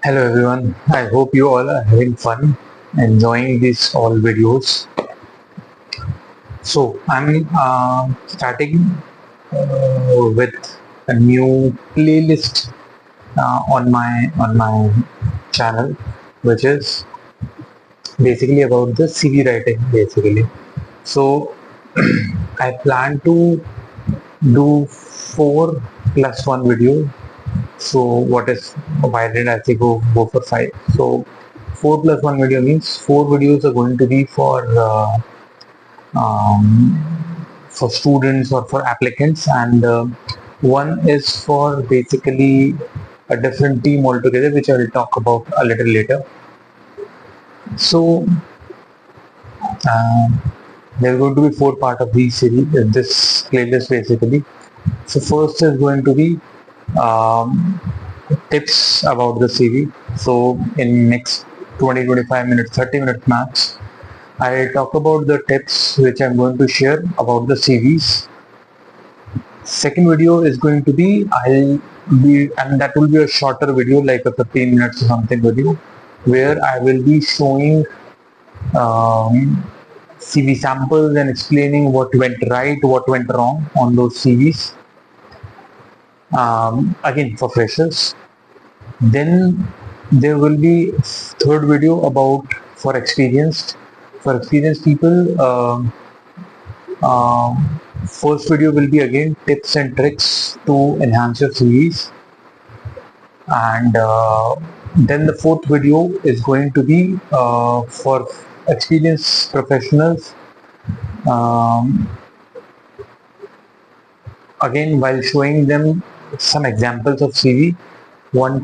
Hello everyone, I hope you all are having fun, enjoying these all videos. So I'm starting with a new playlist on my channel, which is basically about the CV writing basically. So I plan to do 4+1 video. So what is, why did I say go for 5? So 4+1 video means 4 videos are going to be for students or for applicants, and one is for basically a different team altogether, which I will talk about a little later. So uh, there are going to be 4 parts of these series, this playlist basically. So first is going to be um, tips about the CV. So in next 20-25 minutes, 30 minutes max, I'll talk about the tips which I'm going to share about the CVs. Second video is going to be, and that will be a shorter video, like a 15 minutes or something video, where I will be showing um, CV samples and explaining what went right, what went wrong on those CVs. Again, for freshers. Then there will be third video about for experienced people. First video will be again tips and tricks to enhance your CVs, and then the fourth video is going to be for experienced professionals. Um, Again, while showing them some examples of CV, what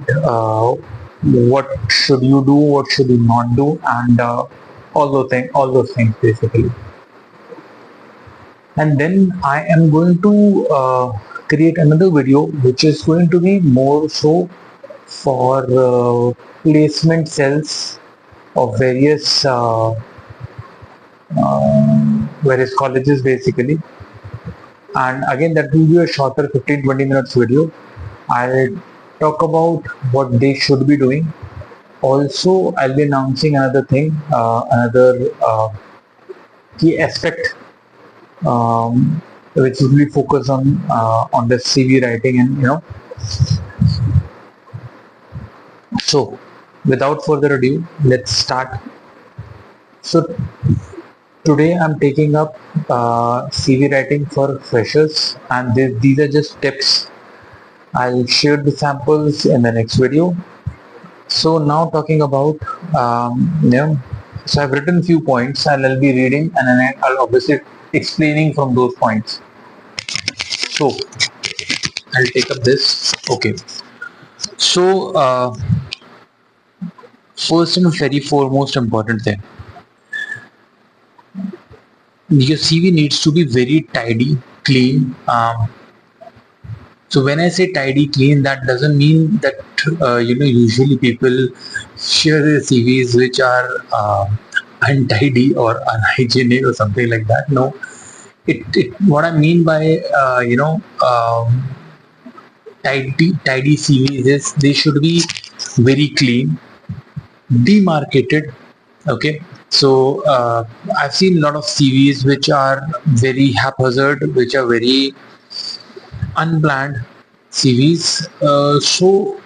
should you do, what should you not do, and all those things basically. And then I am going to create another video which is going to be more so for placement cells of various colleges basically. And again, that will be a shorter 15-20 minutes video. I'll talk about what they should be doing. Also, I'll be announcing another key aspect, which will be focused on the CV writing, and so without further ado, let's start. So today I'm taking up CV writing for freshers, and these are just tips. I'll share the samples in the next video. So now talking about, so I've written few points and I'll be reading, and then I'll obviously explaining from those points. So I'll take up this. Okay. So first and very foremost important thing, your CV needs to be very tidy, clean. So when I say tidy, clean, that doesn't mean that usually people share their CVs which are untidy or unhygienic or something like that. No, it what I mean by tidy CVs is they should be very clean, demarcated. Okay, so I've seen a lot of CVs which are very haphazard, which are very unplanned CVs. So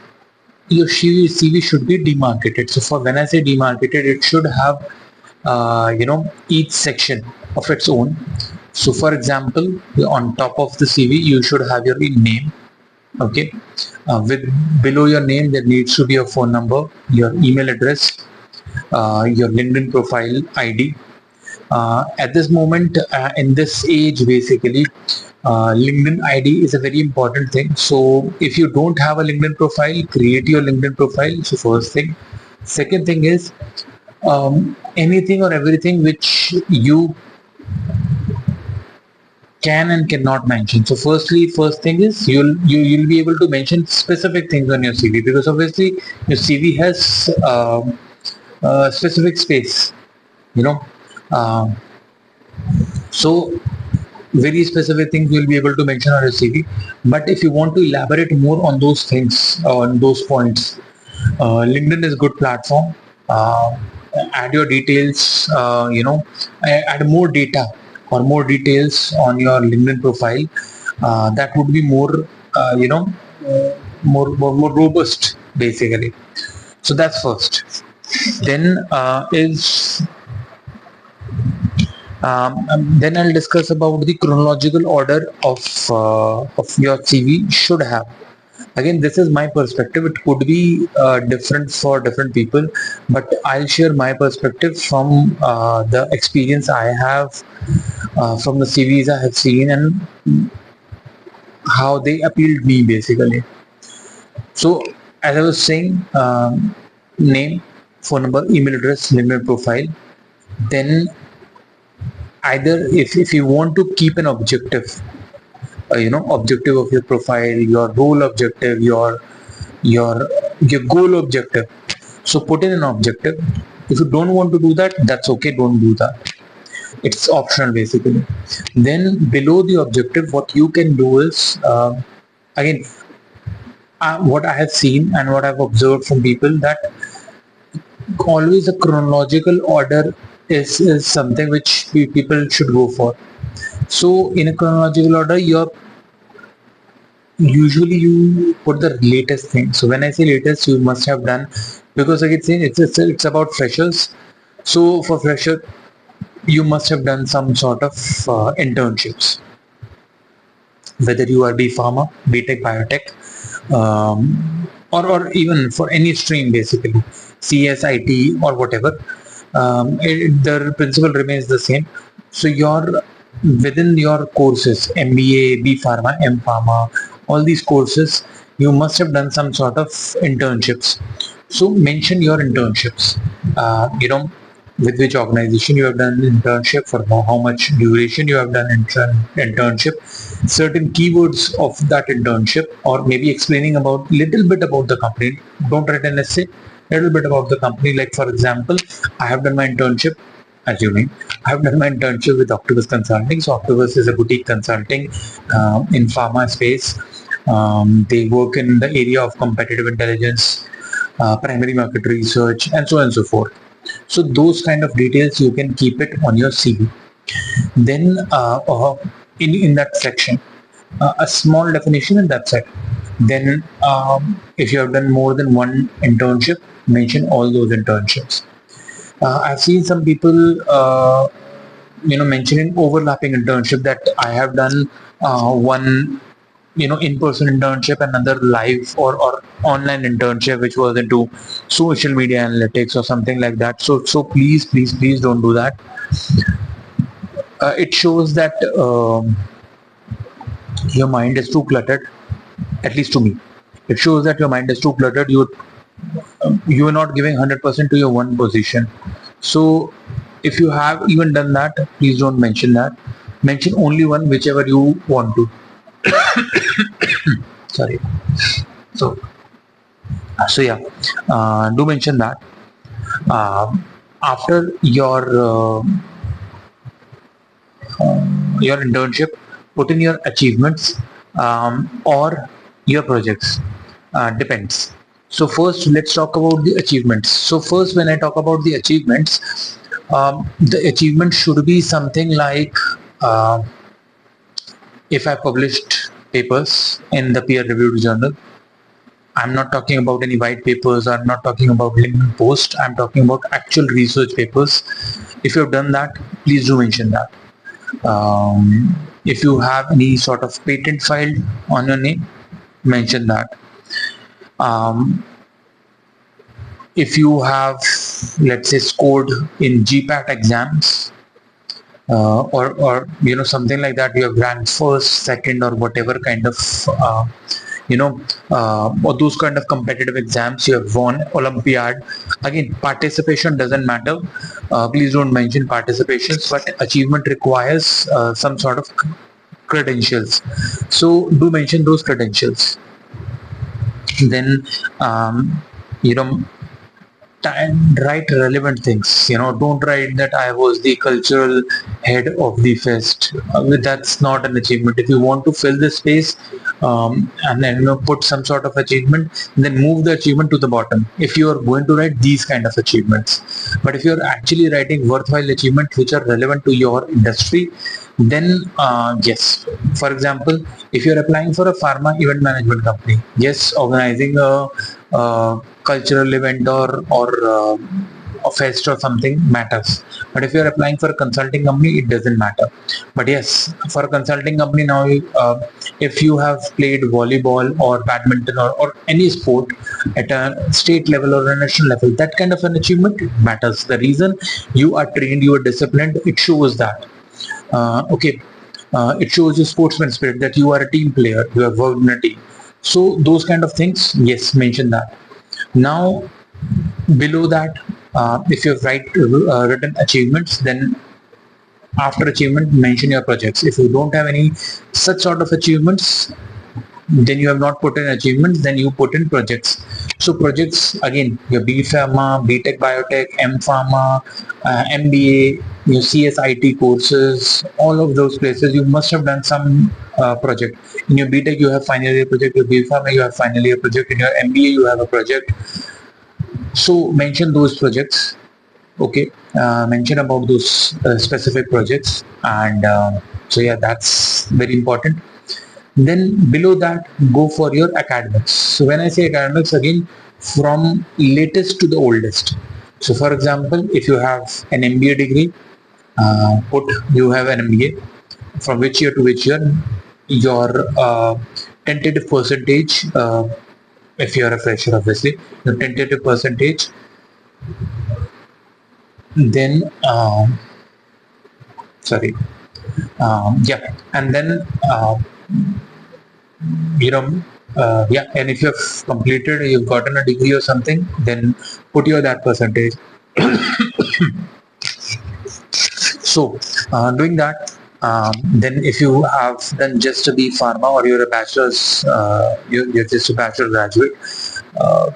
your CV should be demarcated. So for when I say demarcated, it should have each section of its own. So for example, on top of the CV, you should have your name. Okay, with below your name there needs to be a phone number, your email address, your LinkedIn profile ID. At this moment, in this age basically, LinkedIn ID is a very important thing. So if you don't have a LinkedIn profile, create your LinkedIn profile. So first thing. Second thing is, anything or everything which you can and cannot mention. So first thing is you'll be able to mention specific things on your CV, because obviously your CV has specific space, you know. Um, so very specific things you'll be able to mention on your CV. But if you want to elaborate more on those things, on those points, LinkedIn is a good platform. Add your details, add more data or more details on your LinkedIn profile. That would be more, more robust basically. So that's first. Then then I'll discuss about the chronological order of your CV should have. Again, this is my perspective. It could be different for different people, but I'll share my perspective from the experience I have, from the CVs I have seen, and how they appealed me basically. So, as I was saying, name, phone number, email address, LinkedIn profile. Then either if you want to keep an objective, objective of your profile, your role objective, your your goal objective, so put in an objective. If you don't want to do that, that's okay, don't do that, it's optional basically. Then below the objective, what you can do is, again, what I have seen and what I've observed from people, that always a chronological order is something which people should go for. So in a chronological order, usually you put the latest thing. So when I say latest, you must have done, because like it's about freshers. So for fresher, you must have done some sort of internships, whether you are B Pharma, B Tech, Biotech, or even for any stream basically, CS, IT, or whatever. The principle remains the same. So your within your courses, MBA, B Pharma, M Pharma, all these courses, you must have done some sort of internships. So mention your internships. With which organization you have done internship, for how much duration you have done internship, certain keywords of that internship, or maybe explaining about little bit about the company. Don't write an essay, little bit about the company. Like for example, I have done my internship, assuming I have done my internship with Octopus Consulting. So Octopus is a boutique consulting in pharma space. They work in the area of competitive intelligence, primary market research, and so on and so forth. So those kind of details you can keep it on your CV. Then in that section, a small definition, and that's it. Then if you have done more than one internship, mention all those internships. I've seen some people mentioning overlapping internship, that I have done one in-person internship, another live or online internship which was into social media analytics or something like that. So please don't do that. It shows that your mind is too cluttered, at least to me. It shows that your mind is too cluttered. You are not giving 100% to your one position. So if you have even done that, please don't mention that. Mention only one, whichever you want to. Sorry. So yeah, do mention that. After your internship, put in your achievements, or your projects. Depends. So first, let's talk about the achievements. So first, when I talk about the achievements, the achievement should be something like, if I published papers in the peer-reviewed journal. I'm not talking about any white papers. I'm not talking about LinkedIn post. I'm talking about actual research papers. If you've done that, please do mention that. If you have any sort of patent filed on your name, mention that. If you have, let's say, scored in GPAT exams, or something like that, you have ranked first, second, or whatever kind of or those kind of competitive exams, you have won Olympiad. Again, participation doesn't matter. Please don't mention participations, but achievement requires some sort of credentials. So do mention those credentials. Then write relevant things. Don't write that I was the cultural head of the fest. That's not an achievement. If you want to fill this space, and then put some sort of achievement, and then move the achievement to the bottom if you are going to write these kind of achievements. But if you're actually writing worthwhile achievements which are relevant to your industry, then yes, for example, if you're applying for a pharma event management company, yes, organizing a cultural event or a fest or something matters. But if you're applying for a consulting company, it doesn't matter. But yes, for a consulting company now, if you have played volleyball or badminton or any sport at a state level or a national level, that kind of an achievement matters. The reason you are trained, you are disciplined, it shows that. Okay, it shows your sportsman spirit, that you are a team player, you have worked in a team. So those kind of things, yes, mention that. Now below that, if you've written achievements, then after achievement mention your projects. If you don't have any such sort of achievements, then you have not put in achievements, then you put in projects. So projects, again, your B Pharma, B Tech Biotech, M Pharma, MBA, your CSIT courses, all of those places you must have done some project. In your B Tech you have final year project, your B Pharma you have final year project, in your MBA you have a project. So mention those projects. Okay, mention about those specific projects, and so yeah, that's very important. Then below that, go for your academics. So when I say academics, again, from latest to the oldest. So for example, if you have an MBA degree, put you have an MBA, from which year to which year, your tentative percentage, if you are a fresher obviously, the tentative percentage, then sorry, yeah, and then yeah, and if you have completed, you've gotten a degree or something, then put your that percentage. So doing that, then if you have done just a B Pharma, or you're a bachelor's, you're just a bachelor graduate,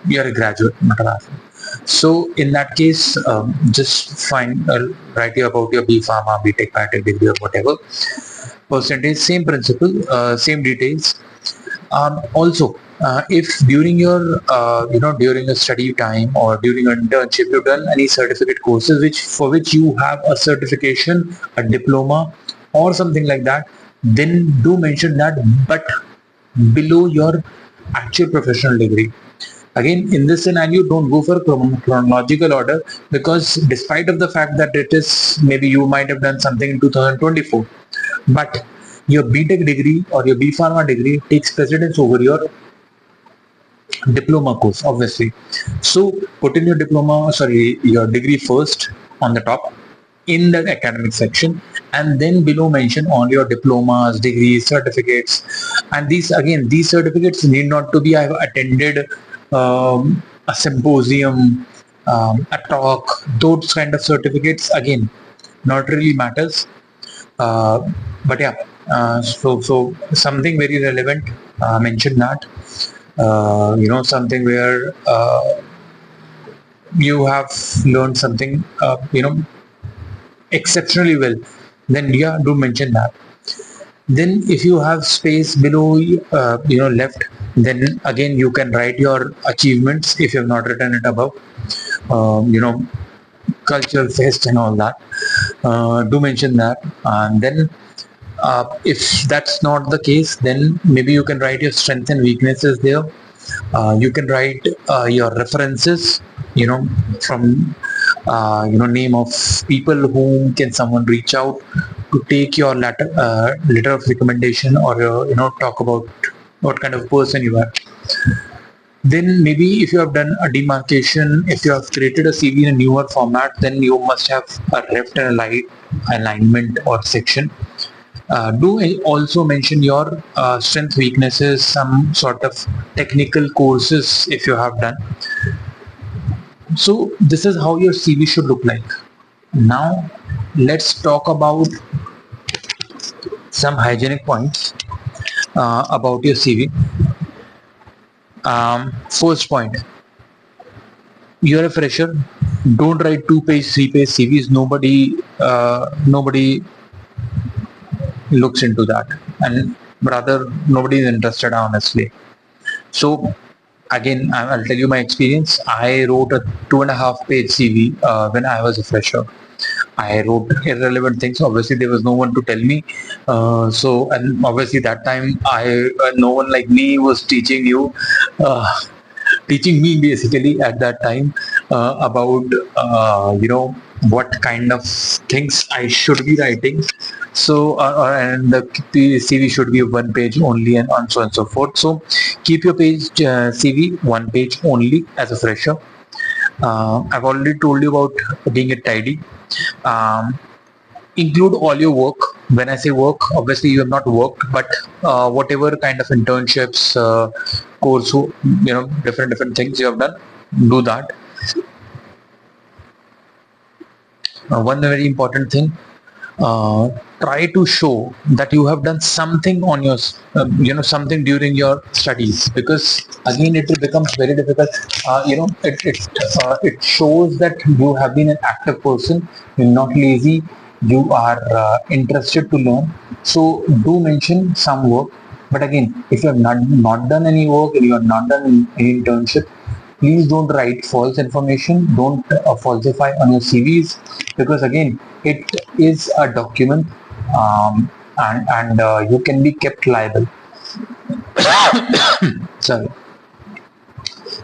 you're a graduate, not a bachelor. So in that case, just find write about your B Pharma, B Tech Biotech degree, or whatever percentage, same principle, same details. Also, if during your during a study time or during an internship you've done any certificate courses for which you have a certification, a diploma or something like that, then do mention that, but below your actual professional degree. Again, in this scenario, don't go for chronological order, because despite of the fact that it is, maybe you might have done something in 2024, but your BTech degree or your B Pharma degree takes precedence over your diploma course, obviously. So put in your your degree first on the top in the academic section, and then below mention all your diplomas, degrees, certificates. And these certificates need not to be, I have attended a symposium, a talk, those kind of certificates, again, not really matters. But yeah, so something very relevant, mention that. Something where you have learned something exceptionally well, then yeah, do mention that. Then if you have space below left, then again you can write your achievements if you have not written it above. Cultural fest and all that, do mention that. And then if that's not the case, then maybe you can write your strengths and weaknesses there. You can write your references, from name of people whom can someone reach out to take your letter of recommendation, or talk about what kind of person you are. Then maybe if you have done a demarcation, if you have created a CV in a newer format, then you must have a left and a alignment or section. Do also mention your strength, weaknesses, some sort of technical courses if you have done. So this is how your CV should look like. Now let's talk about some hygienic points about your CV. First point, you're a fresher, don't write 2-page, 3-page CVs. Nobody looks into that, and rather nobody is interested, honestly. So again, I'll tell you my experience. I wrote a 2.5 page CV when I was a fresher. I wrote irrelevant things. Obviously, there was no one to tell me. And obviously that time, no one like me was teaching you, uh, teaching me basically at that time about what kind of things I should be writing. So and the CV should be one page only, and so on and so forth. So keep your CV one page only as a fresher. I've already told you about being a tidy. Um, Include all your work. When I say work, obviously you have not worked, but whatever kind of internships, course, different things you have done, do that. One very important thing, uh, try to show that you have done something on your something during your studies, because again it becomes very difficult. It shows that you have been an active person, you're not lazy, you are interested to learn. So do mention some work. But again, if you have not done any work, and you have not done any internship, please don't write false information. Don't falsify on your CVs, because again, it is a document, and you can be kept liable. Sorry.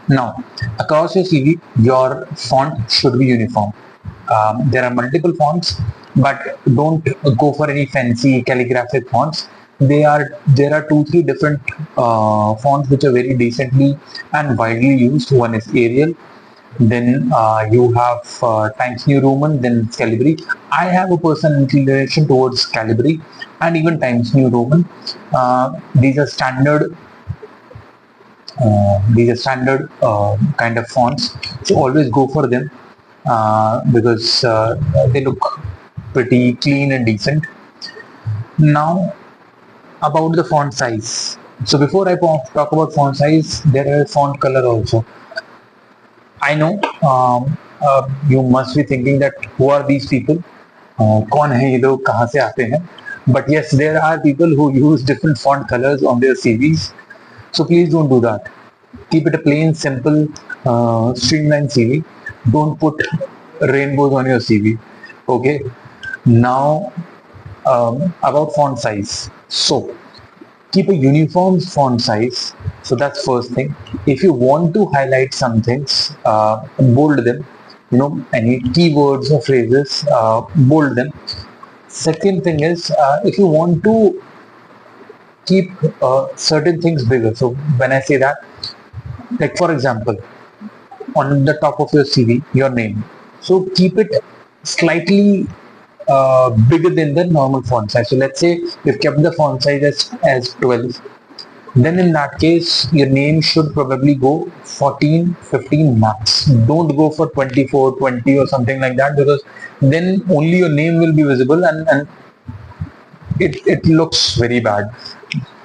Now, across your CV, your font should be uniform. There are multiple fonts, but don't go for any fancy calligraphic fonts. There are 2-3 different fonts which are very decently and widely used. One is Arial, then you have Times New Roman, then Calibri. I have a personal inclination towards Calibri and even Times New Roman. These are standard kind of fonts, so always go for them because they look pretty clean and decent. Now, about the font size. So before I talk about font size, there is font color also. I know you must be thinking that who are these people? कौन है ये लोग, कहाँ से आते हैं? But yes, there are people who use different font colors on their CVs. So please don't do that. Keep it a plain, simple, streamlined CV. Don't put rainbows on your CV. Okay. Now, about font size. So keep a uniform font size. So that's first thing. If you want to highlight some things, bold them. Any keywords or phrases, bold them. Second thing is, if you want to keep certain things bigger. So when I say that, like for example, on the top of your CV, your name. So keep it slightly bigger than the normal font size. So let's say you've kept the font size as 12. Then in that case, your name should probably go 14, 15 max. Don't go for 24, 20 or something like that, because then only your name will be visible, and it looks very bad.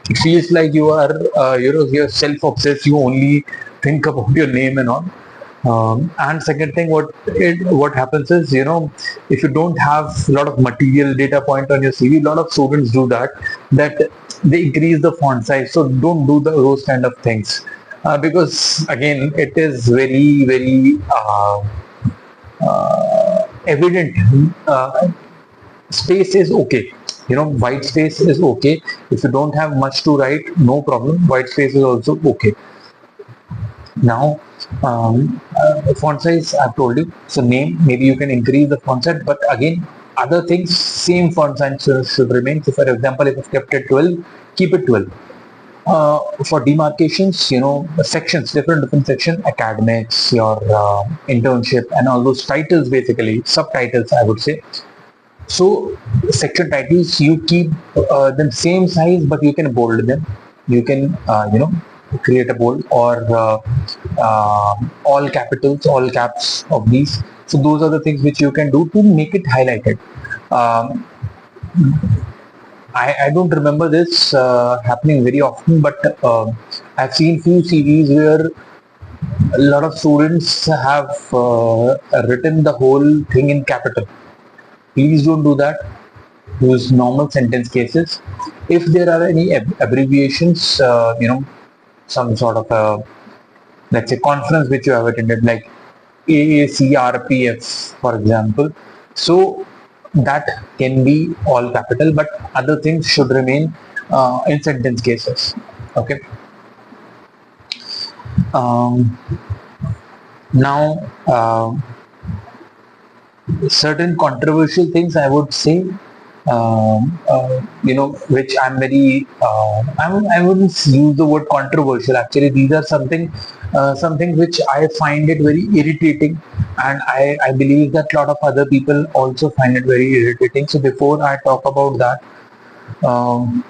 It feels like you are, you're self-obsessed. You only think about your name and all. And second thing, what happens is, if you don't have a lot of material data point on your CV, a lot of students do that they increase the font size. So don't do those kind of things, because again, it is very, very evident. Space is okay. White space is okay. If you don't have much to write, no problem. White space is also okay. Now, font size I've told you. So name, maybe you can increase the font size, but again, other things, same font size should remain. So for example, if I've kept it 12, keep it 12. For demarcations, sections, different section, academics, your internship, and all those titles, basically subtitles, I would say. So section titles, you keep them same size, but you can bold them. You can create a bold, or all capitals, all caps of these. So those are the things which you can do to make it highlighted. I don't remember this happening very often, but I've seen few CVs where a lot of students have written the whole thing in capital. Please don't do that. use normal sentence cases. If there are any abbreviations, some sort of a, let's say, conference which you have attended, like AACRPF, for example, so that can be all capital, but other things should remain in sentence cases. Okay. Now, certain controversial things I would say, which I'm very, I wouldn't use the word controversial. Actually, these are something which I find it very irritating, and I believe that a lot of other people also find it very irritating. So before I talk about that, um,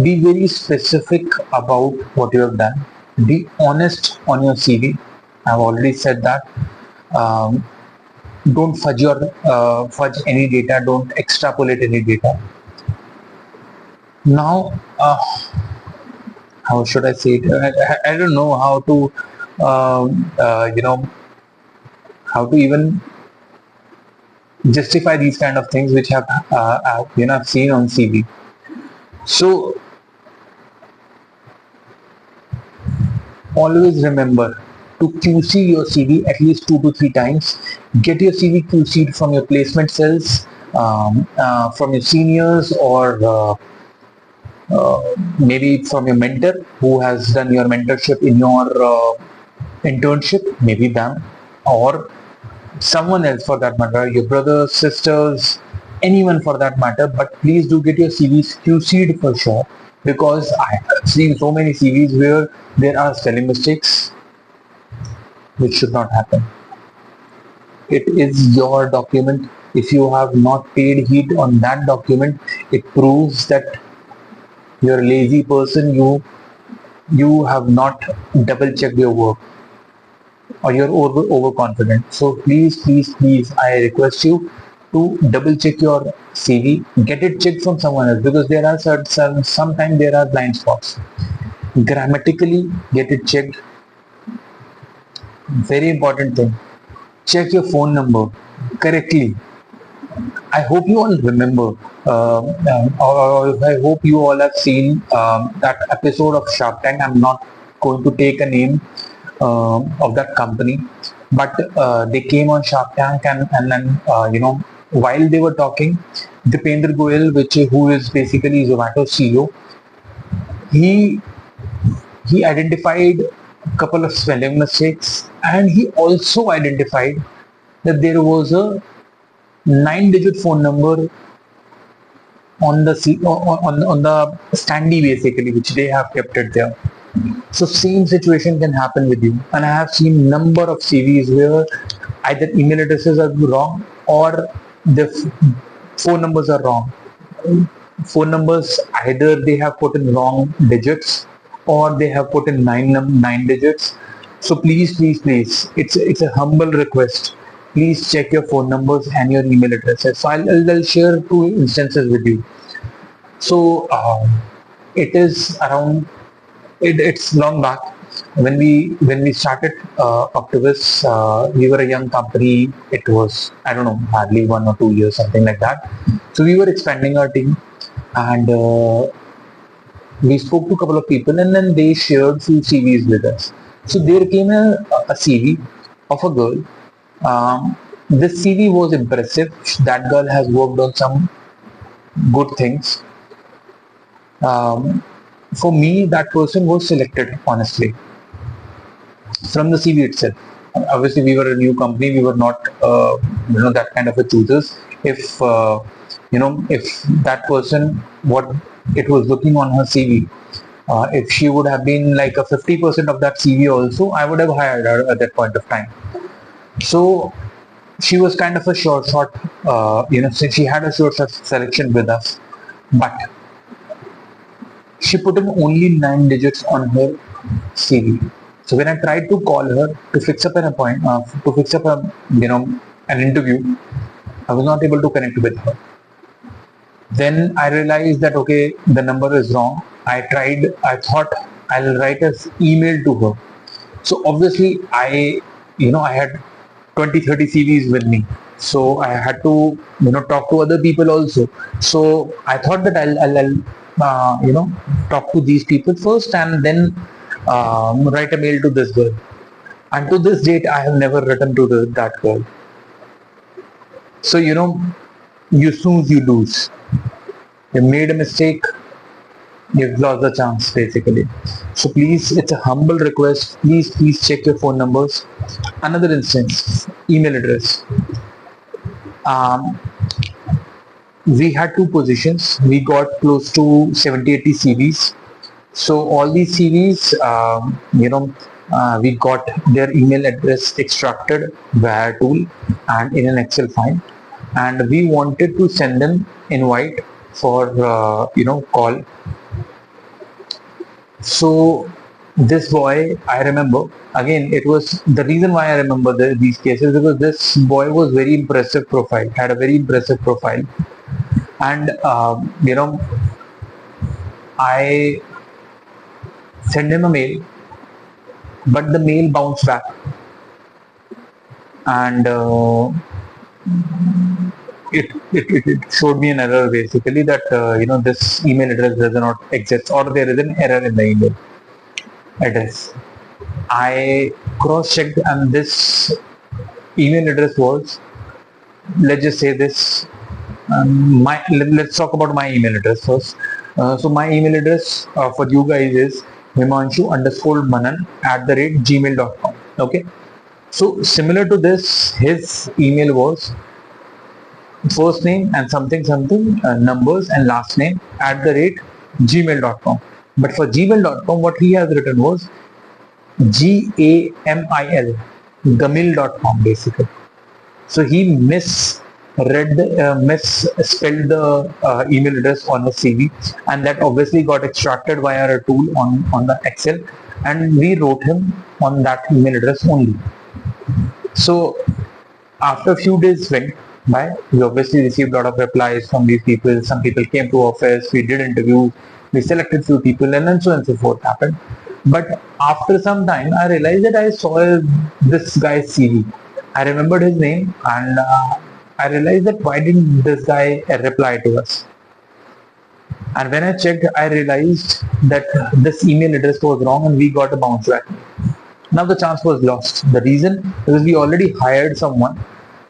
be very specific about what you have done. Be honest on your CV. I've already said that. Um, don't fudge any data. Don't extrapolate any data. Now, how should I say it? I don't know how to, how to even justify these kind of things which I've seen on CV. So always remember to QC your CV at least 2 to 3 times. Get your CV QC'd from your placement cells, from your seniors, or maybe from your mentor who has done your mentorship in your internship, maybe them, or someone else for that matter, your brothers, sisters, anyone for that matter. But please do get your CVs QC'd for sure, because I have seen so many CVs where there are spelling mistakes which should not happen. It is your document. If you have not paid heed on that document, it proves that you're a lazy person. You have not double checked your work, or you're overconfident. So please, I request you to double check your CV. Get it checked from someone else, because there are sometimes there are blind spots. Grammatically, get it checked. Very important thing. Check your phone number correctly. I hope you all remember, or I hope you all have seen that episode of Shark Tank. I'm not going to take a name of that company, but they came on Shark Tank, and then while they were talking, Dipender Goyal, who is basically Zomato CEO, he identified a couple of spelling mistakes, and he also identified that there was a 9-digit phone number on the standee basically, which they have kept it there. So same situation can happen with you, and I have seen number of CVs where either email addresses are wrong, or the phone numbers are wrong. Phone numbers, either they have put in wrong digits, or they have put in nine digits. So please, it's a humble request. Please check your phone numbers and your email addresses. So I'll share 2 instances with you. So it is around, it's long back when we started Octopus. We were a young company. It was, I don't know, hardly 1 or 2 years, something like that. So we were expanding our team, and we spoke to a couple of people, and then they shared few CVs with us. So there came a CV of a girl. This CV was impressive. That girl has worked on some good things. For me, that person was selected, honestly, from the CV itself. Obviously, we were a new company. We were not, that kind of a choosers. If that person, what it was looking on her CV, if she would have been like a 50% of that CV also, I would have hired her at that point of time. So she was kind of a short, since she had a short selection with us, but she put in only 9 digits on her CV. So when I tried to call her to fix up an appointment, to fix up an interview, I was not able to connect with her. Then I realized that, okay, the number is wrong. I thought I'll write an email to her. So obviously I had 20-30 CVs with me. So I had to talk to other people also. So I thought that I'll talk to these people first and then write a mail to this girl. And to this date I have never written to that girl. So you snooze, you lose. You made a mistake, you've lost the chance basically. So please, it's a humble request, please check your phone numbers. Another instance, email address. um, we had two positions, we got close to 70-80 CVs. So all these CVs, we got their email address extracted via tool and in an Excel file, and we wanted to send them invite for call. So this boy, I remember, again, it was the reason why I remember these cases, because this boy was very impressive profile, had a very impressive profile, and I sent him a mail, but the mail bounced back, and it showed me an error basically, that this email address does not exist, or there is an error in the email address. I cross-checked, and this email address was, let's just say this, let's talk about my email address first. So my email address for you guys is himanshu_manan@gmail.com. Okay. So similar to this, his email was first name and something something numbers and last name @gmail.com. But for gmail.com, what he has written was GAMIL, gamil.com basically. So he misspelled the email address on the CV, and that obviously got extracted via a tool on the Excel, and we wrote him on that email address only. So after a few days went by, we obviously received a lot of replies from these people. Some people came to office, we did interviews, we selected few people, and then so on and so forth happened. But after some time, I realized that I saw this guy's CV. I remembered his name, and I realized that why didn't this guy reply to us? And when I checked, I realized that this email address was wrong, and we got a bounce back. Now the chance was lost. The reason, because we already hired someone,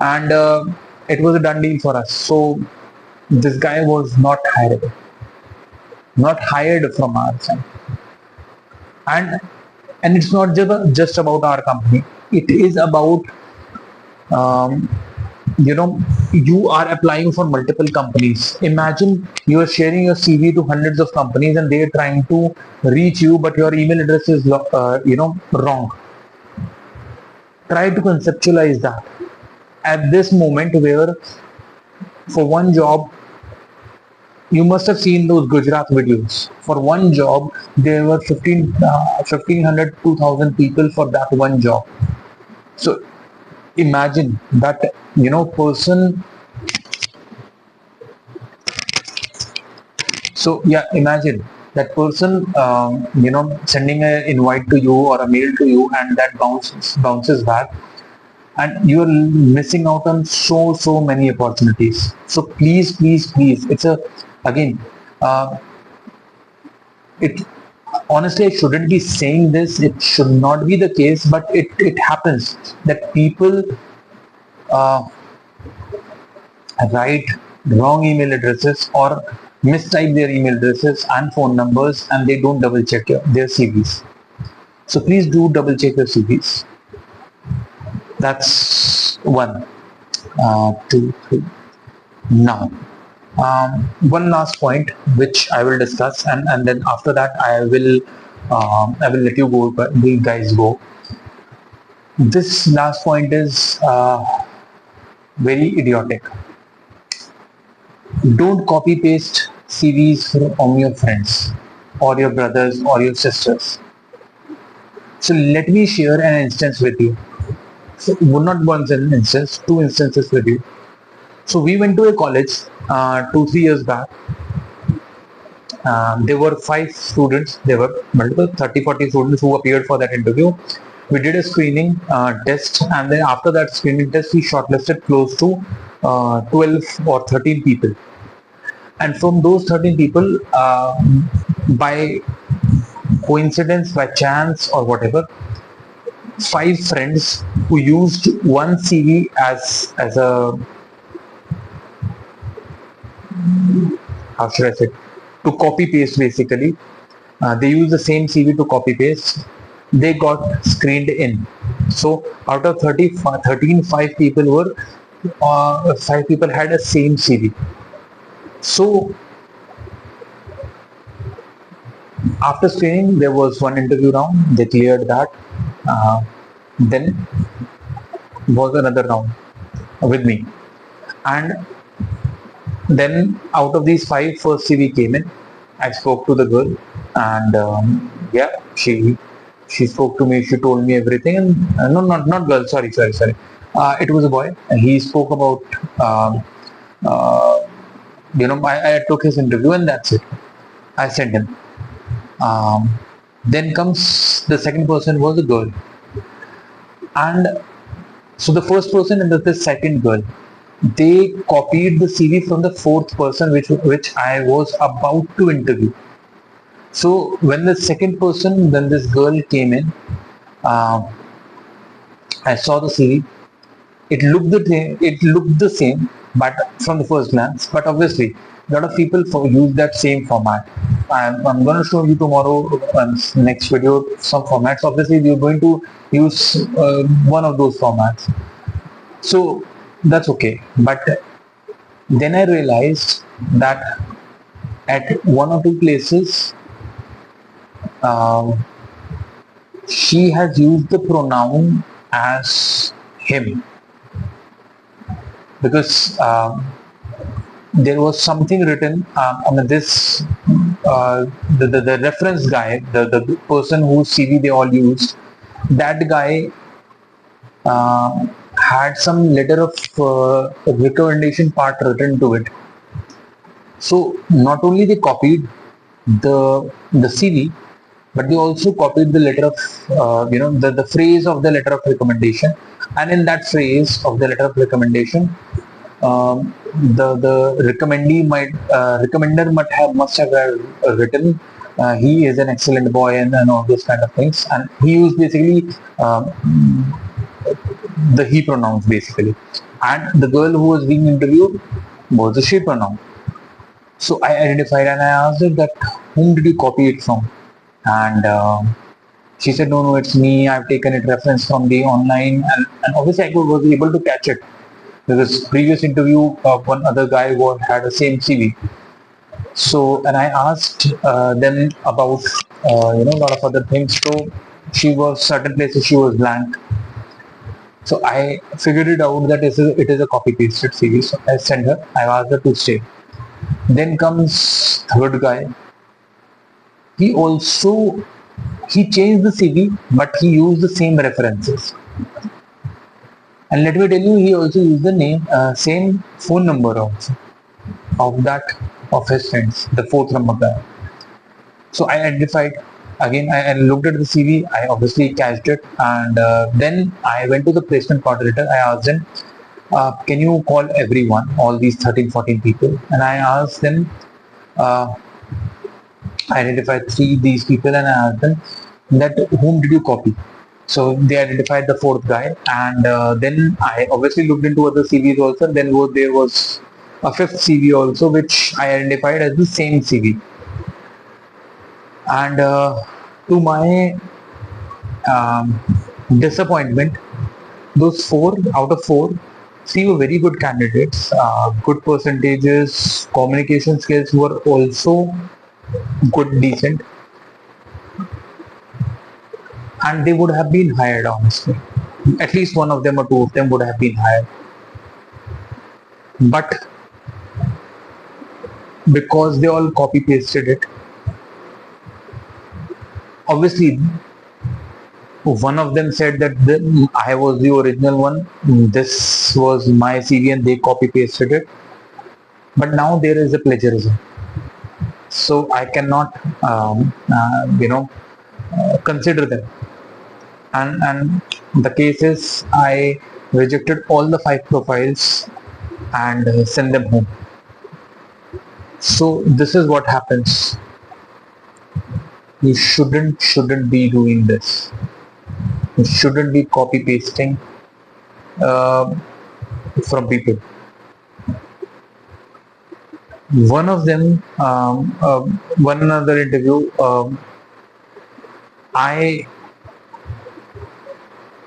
and it was a done deal for us. So this guy was not hireable, not hired from our side. And it's not just about our company. It is about you are applying for multiple companies. Imagine you are sharing your CV to hundreds of companies, and they are trying to reach you, but your email address is wrong. Try to conceptualize that at this moment, where for one job, you must have seen those Gujarat videos. For one job, there were 1,500, 2,000 people for that one job. So imagine that person. So yeah, imagine that person sending an invite to you or a mail to you, and that bounces back, and you are missing out on so many opportunities. So please, it's a, again, it honestly, I shouldn't be saying this, it should not be the case, but it happens that people write wrong email addresses or mistype their email addresses and phone numbers, and they don't double check their CVs. So please do double check your CVs. That's one. Two, three. Now, one last point which I will discuss, and then after that I will let you go, you guys go. This last point is very idiotic. Don't copy paste CVs from your friends or your brothers or your sisters. So let me share an instance with you. So not one instance, two instances with you. So we went to a college 2-3 years back. There were 5 students, there were multiple 30-40 students who appeared for that interview. We did a screening test, and then after that screening test, we shortlisted close to 12 or 13 people. And from those 13 people, by coincidence, by chance, or whatever, 5 friends who used one CV as a, how should I say, to copy paste basically. They use the same CV to copy paste. They got screened in. So out of 13, 5 people were 5 people had a same CV. So after screening, there was one interview round. They cleared that. Then was another round with me, and then out of these 5, first CV came in. I spoke to the girl, and yeah, she spoke to me. She told me everything, and no, not girl. Sorry. It was a boy, and he spoke about. Uh, I took his interview, and that's it. I sent him. Um, then comes the second person was a girl, and so the first person and the second girl, they copied the CV from the fourth person, which I was about to interview. So when the second person, when this girl came in, uh, I saw the CV. It looked the same, but from the first glance. But obviously, a lot of people use that same format. I'm going to show you tomorrow, next video, some formats. Obviously, we're going to use one of those formats. So that's okay. But then I realized that at one or two places, um, she has used the pronoun as him, because there was something written on this, the reference guy, the person whose CV they all used, that guy had some letter of recommendation part written to it. So not only they copied the CV, but they also copied the letter of, the phrase of the letter of recommendation, and in that phrase of the letter of recommendation, the recommendee recommender must have written, he is an excellent boy, and all those kind of things, and he used basically the he pronouns basically, and the girl who was being interviewed was the she pronoun. So I identified, and I asked her that whom did you copy it from, and she said, no, it's me. I've taken it reference from the online, and obviously I was able to catch it, because previous interview, one other guy had the same CV. So, and I asked them about a lot of other things. So she was, certain places she was blank. So I figured it out that it is a copy pasted CV. So I sent her. I asked her to stay. Then comes third guy. He changed the CV, but he used the same references. And let me tell you, he also used the same phone number also of his friends, the fourth number guy. So I identified, again, I looked at the CV, I obviously catched it, and then I went to the placement coordinator. I asked them, can you call everyone, all these 13, 14 people? And I asked them, I identified these people, and I asked them that whom did you copy? So they identified the fourth guy, and then I obviously looked into other CVs also. Then there was a fifth CV also, which I identified as the same CV. And to my disappointment, those 4 out of 4 were very good candidates, good percentages, communication skills were also good, decent, and they would have been hired, honestly. At least one of them or two of them would have been hired. But because they all copy pasted it, obviously one of them said that I was the original one, this was my CV, and they copy pasted it. But now there is a plagiarism, so I cannot consider them. and the case is I rejected all the 5 profiles and sent them home. So this is what happens. You shouldn't be doing this. You shouldn't be copy pasting uh, from people. One of them, one another interview, I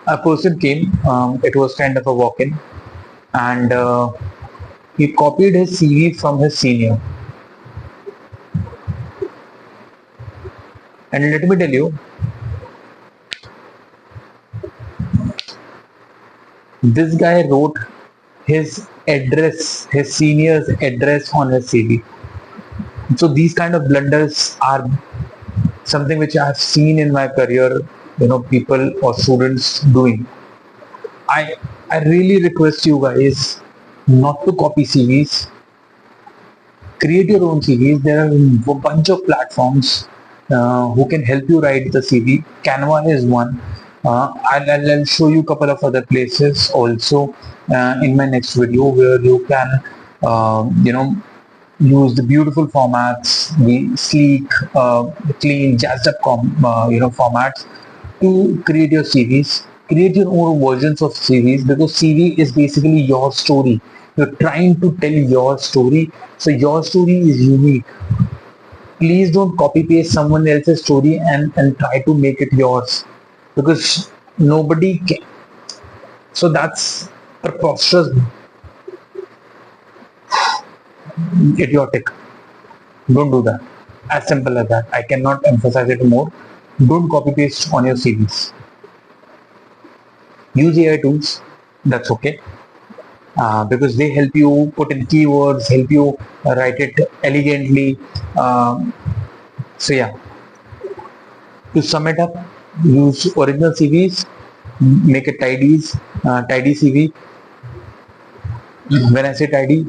a person came. It was kind of a walk-in, and he copied his CV from his senior. And let me tell you, this guy wrote his address, his senior's address on his CV. So these kind of blunders are something which I have seen in my career, people or students doing. I I really request you guys not to copy CVs. Create your own CVs. There are a bunch of platforms who can help you write the CV. Canva is one. I'll show you a couple of other places also in my next video where you can, use the beautiful formats, the sleek, clean, jazzed up, formats to create your CVs. Create your own versions of CVs because CV is basically your story. You're trying to tell your story, so your story is unique. Please don't copy paste someone else's story and try to make it yours because nobody can. So that's preposterous, idiotic. Don't do that. As simple as that. I cannot emphasize it more. Don't copy paste on your CVs. Use AI tools. That's okay. Because they help you put in keywords, help you write it elegantly. So yeah, to sum it up, use original CVs, make it tidy CV. When I say tidy,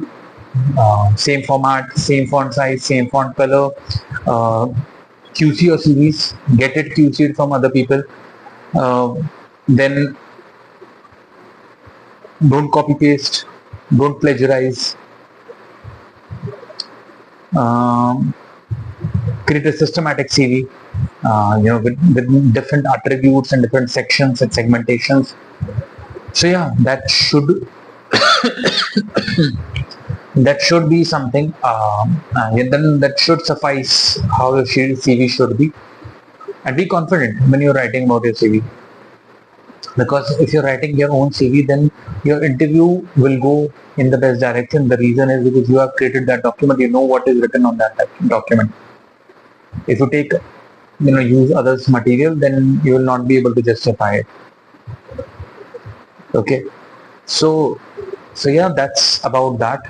same format, same font size, same font color. QC your CVs, get it QC'd from other people. Then don't copy paste, don't plagiarize. Create a systematic CV, with different attributes and different sections and segmentations. So yeah, that should be something, and then that should suffice how your CV should be. And be confident when you're writing about your CV. Because if you're writing your own CV, then your interview will go in the best direction. The reason is because you have created that document, you know what is written on that document. If you take, use others' material, then you will not be able to justify it. Okay, so yeah, that's about that.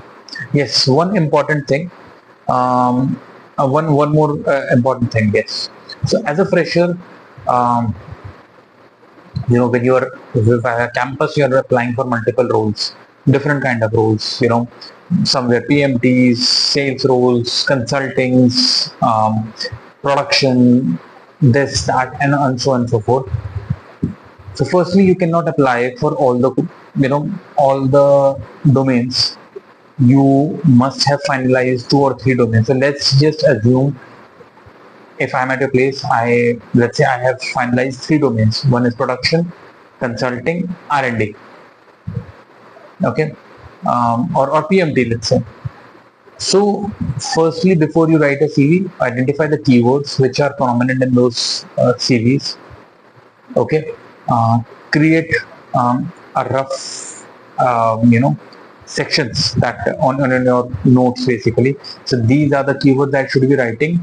Yes, one important thing, one more important thing. Yes, so as a fresher, when you are with a campus, you are applying for multiple roles, different kind of roles. Somewhere PMTs, sales roles, consultings, production, this, that, and so on and so forth. So firstly, you cannot apply for all the domains. You must have finalized 2 or 3 domains. So let's just assume if I'm at your place, let's say I have finalized 3 domains. One is production, consulting, R&D. Okay, or PMT, let's say. So firstly, before you write a CV, identify the keywords which are prominent in those CVs. Okay, create a rough, sections that on your notes basically. So these are the keywords I should be writing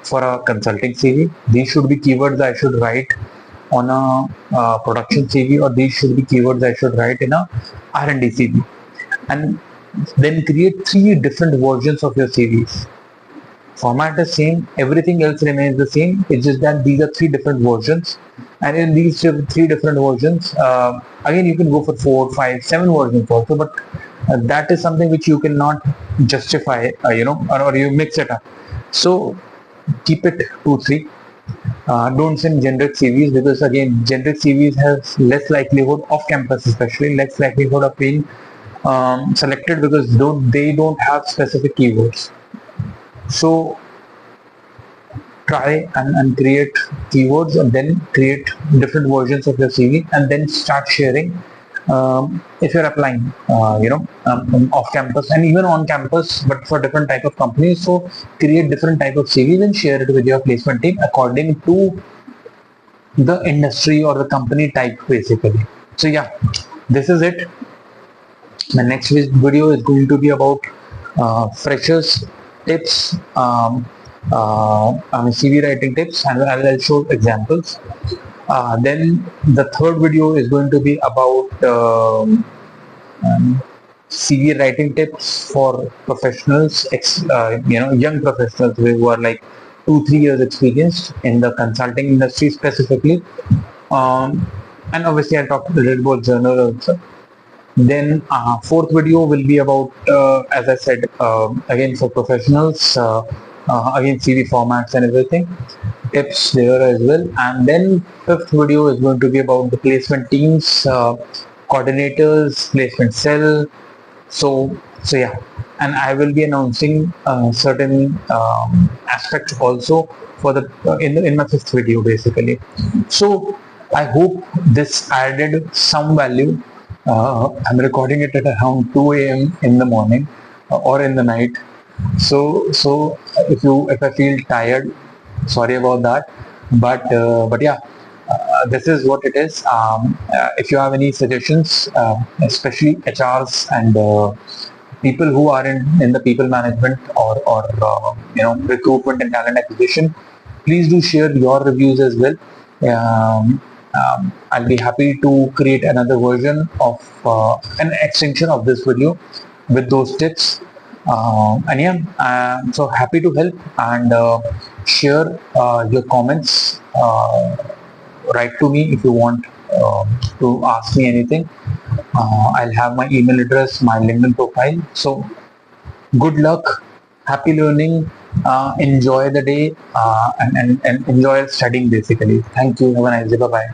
for a consulting CV. These should be keywords I should write on a production CV, or these should be keywords I should write in a R&D CV. And then create 3 different versions of your CVs. Format is same, everything else remains the same. It's just that these are 3 different versions, and in these 3 different versions, again you can go for 4, 5, 7 versions also, but that is something which you cannot justify, or you mix it up. So keep it 2, 3. Don't send generic CVs, because again, generic CVs has less likelihood off campus, especially less likelihood of being selected, because they don't have specific keywords. So try and create keywords, and then create different versions of your CV, and then start sharing if you're applying off campus and even on campus, but for different type of companies. So create different type of CVs and share it with your placement team according to the industry or the company type, basically. So yeah, this is it. The next video is going to be about freshers tips, CV writing tips, and I'll show examples. Then the third video is going to be about CV writing tips for professionals, young professionals who are like 2-3 years experienced in the consulting industry specifically. And obviously I talked a little about journal also. Then fourth video will be about, as I said, again for professionals, again CV formats and everything, tips there as well. And then fifth video is going to be about the placement teams, coordinators, placement cell. So yeah, and I will be announcing certain aspects also for the in my fifth video, basically. So I hope this added some value. I'm recording it at around 2 a.m. in the morning or in the night. So if I feel tired, sorry about that. But yeah, this is what it is. If you have any suggestions, especially HRs and people who are in the people management or recruitment and talent acquisition, please do share your reviews as well. I'll be happy to create another version of an extension of this video with those tips. And yeah, I'm so happy to help, and share your comments. Write to me if you want to ask me anything. I'll have my email address, my LinkedIn profile. So good luck, happy learning, enjoy the day, and enjoy studying, basically. Thank you. Have a nice day. Bye bye.